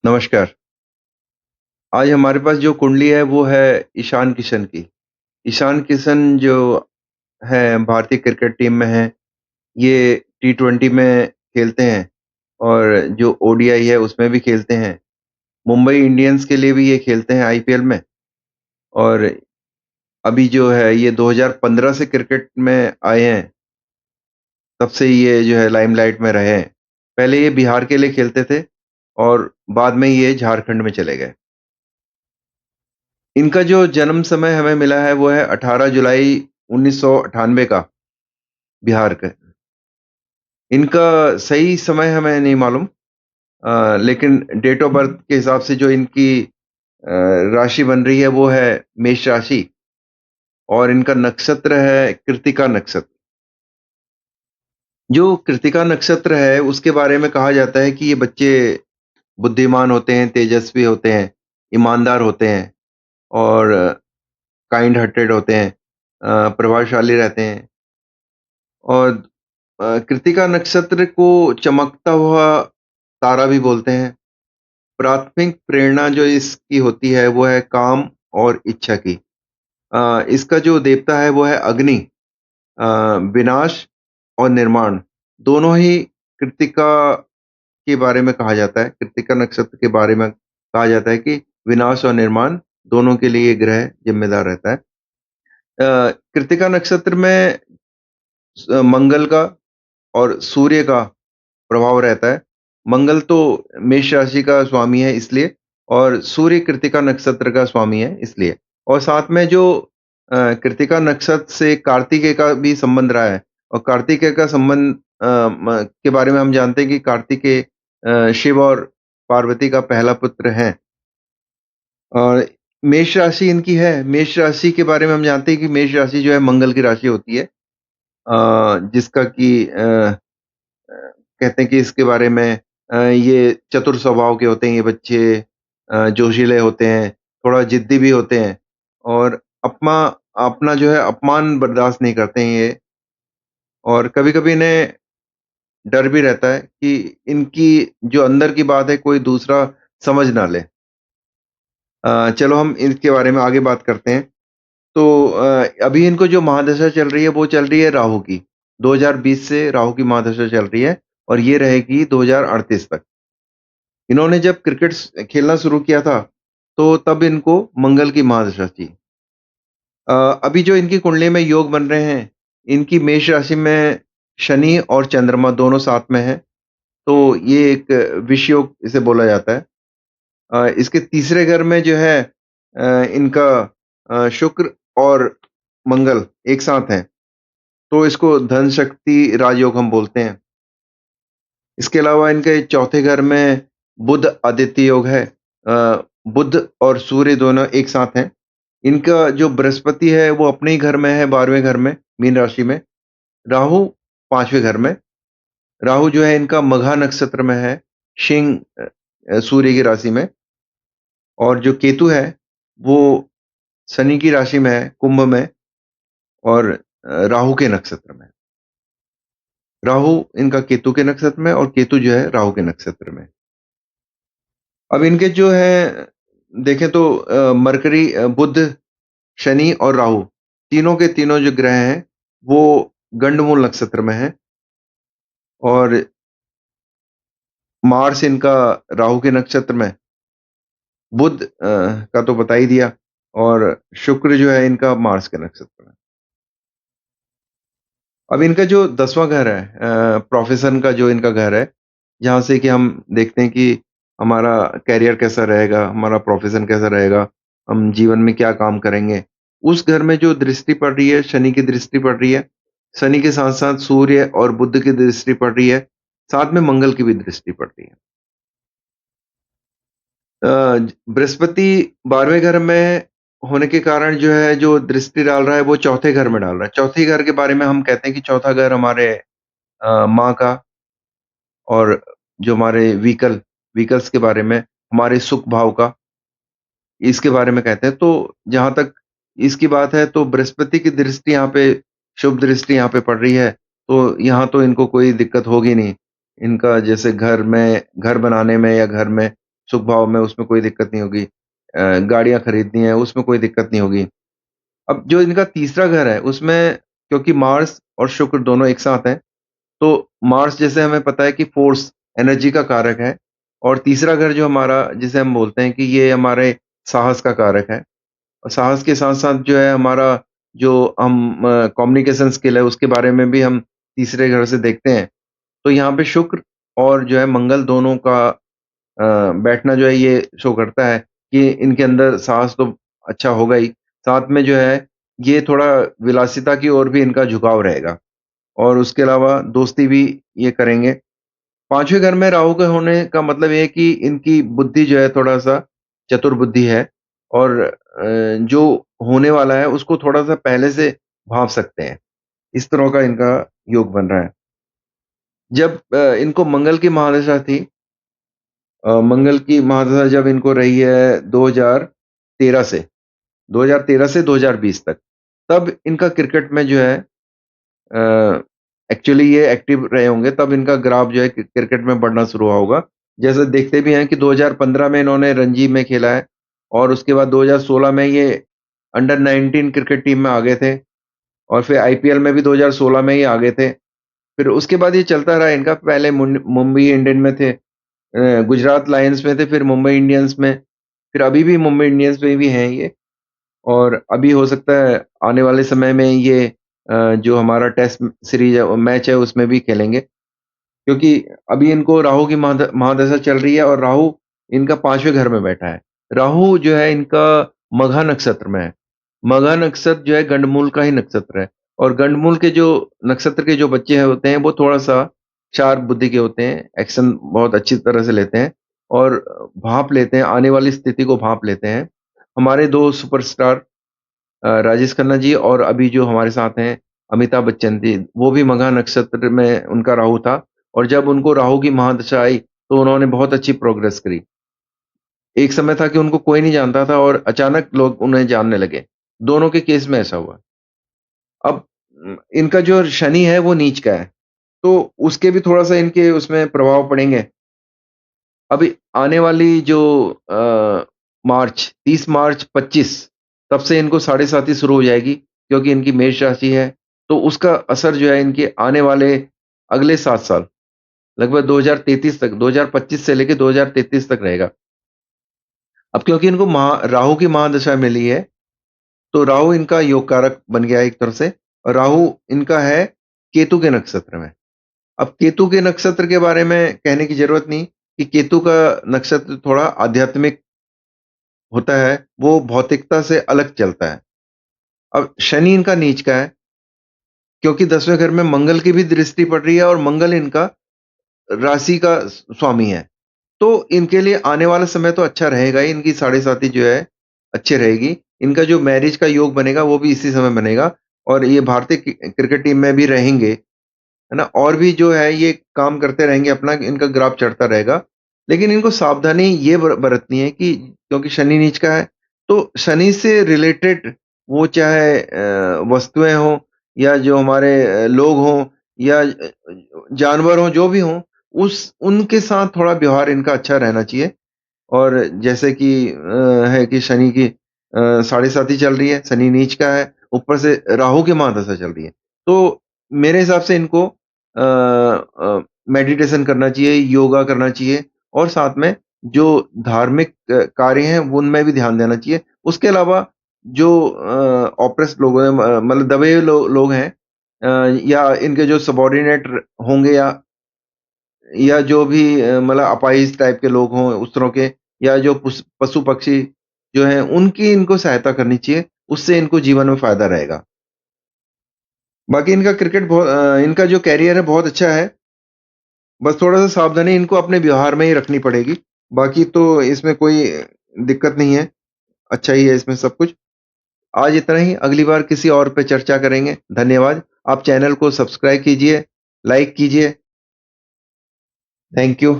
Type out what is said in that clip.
नमस्कार। आज हमारे पास जो कुंडली है वो है ईशान किशन की। ईशान किशन जो है भारतीय क्रिकेट टीम में है। ये टी20 में खेलते हैं और जो ओडीआई है उसमें भी खेलते हैं। मुंबई इंडियंस के लिए भी ये खेलते हैं आईपीएल में और अभी जो है ये 2015 से क्रिकेट में आए हैं, तब से ये जो है लाइमलाइट में रहे हैं। पहले ये बिहार के लिए खेलते थे और बाद में ये झारखंड में चले गए। इनका जो जन्म समय हमें मिला है वो है 18 जुलाई 1998 का, बिहार का। इनका सही समय हमें नहीं मालूम, लेकिन डेट ऑफ बर्थ के हिसाब से जो इनकी राशि बन रही है वो है मेष राशि और इनका नक्षत्र है कृत्तिका नक्षत्र। जो कृत्तिका नक्षत्र है उसके बारे में कहा जाता है कि ये बच्चे बुद्धिमान होते हैं, तेजस्वी होते हैं, ईमानदार होते हैं और काइंड हार्टेड होते हैं, प्रभावशाली रहते हैं और कृत्तिका नक्षत्र को चमकता हुआ तारा भी बोलते हैं। प्राथमिक प्रेरणा जो इसकी होती है वो है काम और इच्छा की। इसका जो देवता है वो है अग्नि। अ, विनाश और निर्माण दोनों ही कृत्तिका के बारे में कहा जाता है। कृत्तिका नक्षत्र के बारे में कहा जाता है कि विनाश और निर्माण दोनों के लिए ये ग्रह जिम्मेदार रहता है। कृत्तिका नक्षत्र में मंगल का और सूर्य का प्रभाव रहता है। मंगल तो मेष राशि का स्वामी है इसलिए और सूर्य कृत्तिका नक्षत्र का स्वामी है इसलिए। और साथ में जो कृत्तिका नक्षत्र से कार्तिकेय का भी संबंध रहा है और कार्तिकेय का संबंध के बारे में हम जानते हैं कि कार्तिकेय शिव और पार्वती का पहला पुत्र है। और मेष राशि इनकी है। मेष राशि के बारे में हम जानते हैं कि मेष राशि जो है मंगल की राशि होती है। जिसका कि कहते हैं कि इसके बारे में ये चतुर स्वभाव के होते हैं ये बच्चे, जोशीले होते हैं, थोड़ा ज़िद्दी भी होते हैं और अपना जो है अपमान बर्दाश्त नहीं करते हैं ये और कभी-कभी इन्हें डर भी रहता है कि इनकी जो अंदर की बात है कोई दूसरा समझ ना ले। चलो हम इसके बारे में आगे बात करते हैं। तो अभी इनको जो महादशा चल रही है वो चल रही है राहु की। 2020 से राहु की महादशा चल रही है और ये रहेगी 2038 तक। इन्होंने जब क्रिकेट खेलना शुरू किया था, तो तब इनको मंगल की महादशा थी। अ, अभी जो इनकी कुंडली में योग बन रहे हैं, इनकी मेष राशि में शनि और चंद्रमा दोनों साथ में हैं, तो ये एक विष योग इसे बोला जाता है। इसके तीसरे घर में जो है इनका शुक्र और मंगल एक साथ हैं, तो इसको धन शक्ति राजयोग हम बोलते हैं। इसके अलावा इनके चौथे घर में बुध आदित्य योग है। बुध और सूर्य दोनों एक साथ हैं। इनका जो बृहस्पति है वो अपने ही घर में है 12वें घर में, मीन राशि में। राहु 5वें घर में। राहु जो है इनका मघा नक्षत्र में है, सिंह सूर्य की राशि में और जो केतु है वो शनि की राशि में है, कुंभ में और राहु के नक्षत्र में। राहु इनका केतु के नक्षत्र में और केतु जो है राहु के नक्षत्र में। अब इनके जो है देखें तो मरकरी, बुध, शनि और राहु तीनों के तीनों जो ग्रह हैं वो गंडमूल नक्षत्र में हैं और मार्स इनका राहु के नक्षत्र में, बुध का तो बता ही दिया और शुक्र जो है इनका मार्स के नक्षत्र में। अब इनका जो 10वां घर है, प्रोफेशन का जो इनका घर है, जहाँ से कि हम देखते हैं कि हमारा करियर कैसा रहेगा, हमारा प्रोफेशन कैसा रहेगा, हम जीवन में क्या काम करेंगे। उस घर में जो दृष्टि पड़ रही है, शनि की दृष्टि पड़ रही है। शनि के साथ-साथ सूर्य और बुध की दृष्टि पड़ रही है, साथ में मंगल की भी दृष्टि पड़ रही है। बृहस्पति 12वें घर में होने के कारण जो है, जो दृष्टि डाल रहा है, वो चौथे घर में डाल रहा है। चौथे घर के बारे में हम कहते हैं कि चौथा घर हमारे माँ का और जो हमारे व्हीकल्स के बारे में, हमारे सुख भाव का, इसके बारे में कहते हैं। तो जहाँ तक इसकी बात है तो बृहस्पति की दृष्टि यहाँ पे शुभ दृष्टि यहाँ पे पड़ रही है, तो यहाँ तो इनको कोई दिक्कत होगी नहीं। इनका जैसे घर बनाने में या घर में सुख-भाव में उसमें कोई दिक्कत नहीं होगी। गाड़ियाँ खरीदनी है उसमें कोई दिक्कत नहीं होगी। अब जो इनका तीसरा घर है उसमें क्योंकि मार्स और शुक्र दोनों एक साथ हैं, तो मार्स जैसे हमें पता है कि फ़ोर्स, एनर्जी का कारक है और तीसरा घर जो हमारा जिसे हम बोलते हैं कि ये हमारे साहस का कारक है। और साहस के साथ-साथ जो है हमारा जो हम कम्युनिकेशन स्किल है उसके बारे में भी हम तीसरे घर से देखते हैं। तो यहाँ पे शुक्र और जो है मंगल दोनों का बैठना जो है ये शो करता है कि इनके अंदर साहस तो अच्छा होगा ही, साथ में जो है ये थोड़ा विलासिता की ओर भी इनका झुकाव रहेगा और उसके अलावा दोस्ती भी ये करेंगे। 5वें घर में राहु के होने का मतलब ये है कि इनकी बुद्धि जो है थोड़ा-सा चतुर बुद्धि है और जो होने वाला है उसको थोड़ा-सा पहले से भाँप सकते हैं। इस तरह का इनका योग बन रहा है। जब इनको मंगल की महादशा थी मंगल की महादशा जब इनको रही है 2013 से 2013 से 2020 तक, तब इनका क्रिकेट में जो है अ, एक्चुअली ये एक्टिव रहे होंगे तब इनका ग्राफ जो है क्रिकेट में बढ़ना शुरू हुआ होगा। जैसे देखते भी हैं कि 2015 में इन्होंने रणजी में खेला है और उसके बाद 2016 में ये अंडर 19 क्रिकेट टीम में आ गए थे और फिर आईपीएल में भी 2016 में ही आ गए थे। फिर उसके बाद ये चलता रहा इनका पहले मुंबई इंडियन में थे गुजरात लायंस में थे, फिर मुंबई इंडियंस में, फिर अभी भी मुंबई इंडियंस में भी हैं ये और अभी हो सकता है आने वाले समय में ये जो हमारा टेस्ट सीरीज़ है मैच है उसमें भी खेलेंगे। क्योंकि अभी इनको राहु की महादशा चल रही है और राहु इनका 5वें घर में बैठा है। राहु जो है इनका मघा नक्षत्र में है। मघा नक्षत्र जो है गंडमूल का ही नक्षत्र है और गंडमूल के जो नक्षत्र के जो बच्चे हैं होते हैं वो थोड़ा-सा शार्प बुद्धि के होते हैं, एक्शन बहुत अच्छी तरह से लेते हैं और भाँप लेते हैं, आने वाली स्थिति को भाँप लेते हैं। हमारे 2 सुपरस्टार राजेश खन्ना जी और अभी जो हमारे साथ हैं अमिताभ बच्चन जी, वो भी मघा नक्षत्र में उनका राहु था और जब उनको राहु की महादशा आई, तो उन्होंने बहुत अच्छी प्रोग्रेस करी। एक समय था कि उनको कोई नहीं जानता था और अचानक लोग उन्हें जानने लगे। दोनों के केस में ऐसा हुआ। अब इनका जो शनि है वो नीच का है, तो उसके भी थोड़ा-सा इनके उसमें प्रभाव पड़ेंगे। अभी आने वाली जो मार्च 30 मार्च 25 तब से इनको साढ़े साती शुरू हो जाएगी क्योंकि इनकी मेष राशि है, तो उसका असर जो है इनके आने वाले अगले 7 साल लगभग 2033 तक 2025 से लेके 2033 तक रहेगा। अब क्योंकि इनको राहु की महादशा मिली है, तो राहु इनका योग कारक बन गया है एक तरह से और राहु इनका है केतु के नक्षत्र में। अब केतु के नक्षत्र के बारे में कहने की ज़रूरत नहीं कि केतु का नक्षत्र थोड़ा आध्यात्मिक होता है, वो भौतिकता से अलग चलता है। अब शनि इनका नीच का है, क्योंकि 10वें घर में मंगल की भी दृष्टि पड़ रही है और मंगल इनका राशि का स्वामी है। तो इनके लिए आने वाला समय तो अच्छा रहेगा ही, इनकी साढ़े साती जो है अच्छी रहेगी। इनका जो मैरिज का योग बनेगा वो भी इसी समय बनेगा और ये भारतीय क्रिकेट टीम में भी रहेंगे। है ना? और भी जो है ये काम करते रहेंगे अपना इनका ग्राफ चढ़ता रहेगा। लेकिन इनको सावधानी ये बरतनी है कि क्योंकि शनि नीच का है, तो शनि से रिलेटेड वो चाहे वस्तुएँ हों या जो हमारे लोग हों या जानवर हों, जो भी हों, उस उनके साथ थोड़ा व्यवहार इनका अच्छा रहना चाहिए। और जैसे कि है कि शनि की साढ़े साती चल रही है, शनि नीच का है, ऊपर से राहु की महादशा चल रही है। तो मेरे हिसाब से इनको मेडिटेशन करना चाहिए, योगा करना चाहिए और साथ में जो धार्मिक कार्य हैं, उनमें भी ध्यान देना चाहिए। उसके अलावा जो ऑप्रेस्ड लोग हैं मतलब दबे हुए लोग हैं या इनके जो सबॉर्डिनेट होंगे या जो भी मतलब अपाहिज टाइप के लोग हों उस तरह के या जो पशु-पक्षी जो हैं उनकी इनको सहायता करनी चाहिए, उससे इनको जीवन में फ़ायदा रहेगा। बाकी इनका इनका जो करियर है बहुत अच्छा है, बस थोड़ा-सा सावधानी इनको अपने व्यवहार में ही रखनी पड़ेगी, बाकी तो इसमें कोई दिक्कत नहीं है, अच्छा ही है इसमें सब कुछ। आज इतना ही, अगली बार किसी और पे चर्चा करेंगे, धन्यवाद। आप चैनल को सब्सक्राइब कीजिए, लाइक कीजिए, थैंक यू।